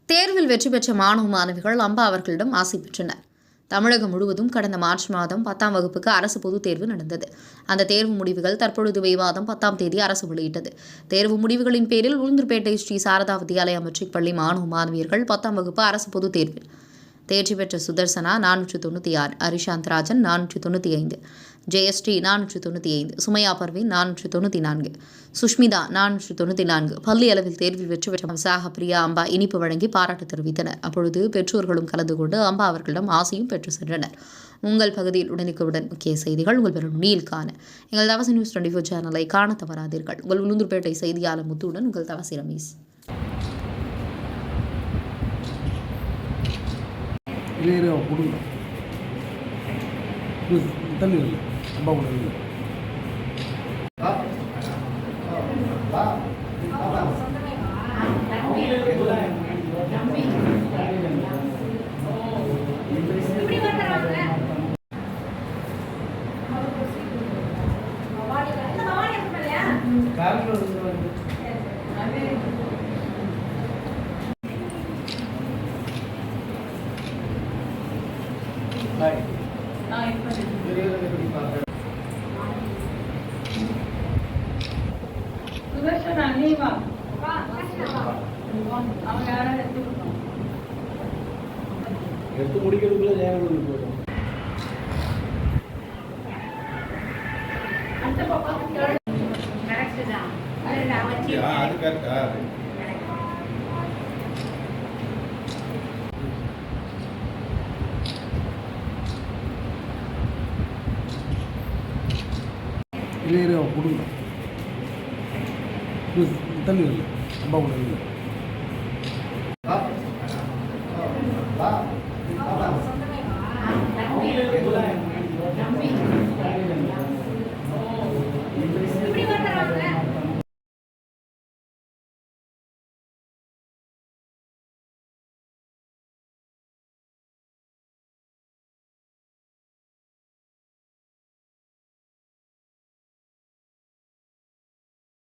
தேர்வில் வெற்றி பெற்ற மாணவ மாணவிகள் அம்பா அவர்களிடம் ஆசை பெற்றனர். தமிழகம் முழுவதும் கடந்த மார்ச் மாதம் 10ஆம் வகுப்புக்கு அரசு பொதுத் தேர்வு நடந்தது. அந்த தேர்வு முடிவுகள் தற்பொழுது மே மாதம் 10ஆம் தேதி அரசு வெளியிட்டது. தேர்வு முடிவுகளின் பேரில் உளுந்தூர்பேட்டை ஸ்ரீ சாரதா வித்யாலயா மெட்ரிக் பள்ளி மாணவ மாணவியர்கள் 10ஆம் வகுப்பு அரசு பொதுத் தேர்வில் தேர்ச்சி பெற்ற சுதர்சனா 496, அரிஷாந்த் ராஜன் 495, ஜெயஸ்ரீ 495, சுமையா பர்வீன் 494, சுஷ்மிதா 494 பள்ளி அளவில் தேர்வில் வெற்றி பெற்ற விசாக பிரியா அம்பா இனிப்பு வழங்கி பாராட்டு தெரிவித்தனர். அப்பொழுது பெற்றோர்களும் கலந்து கொண்டு அம்பா அவர்களிடம் ஆசையும் பெற்று சென்றனர். உங்கள் பகுதியில் உடனுக்குடன் முக்கிய செய்திகள் உங்கள் பெரும் நீல் காண எங்கள் தவசி நியூஸ் 24 சேனலை காண தவறாதீர்கள். உங்கள் உளுந்தூர்பேட்டை செய்தியாளர் முத்துடன் உங்கள் தவசி ரமேஷ். கொடுங்க தண்ணி இல்லை அம்பா கூட இல்லை எடுத்து முடிக்கிறதுக்குள்ள நேரம் போயிடும். அது கரெக்டா இல்லை கொடுங்க தண்ணி இல்லை அம்பா கூட இல்லை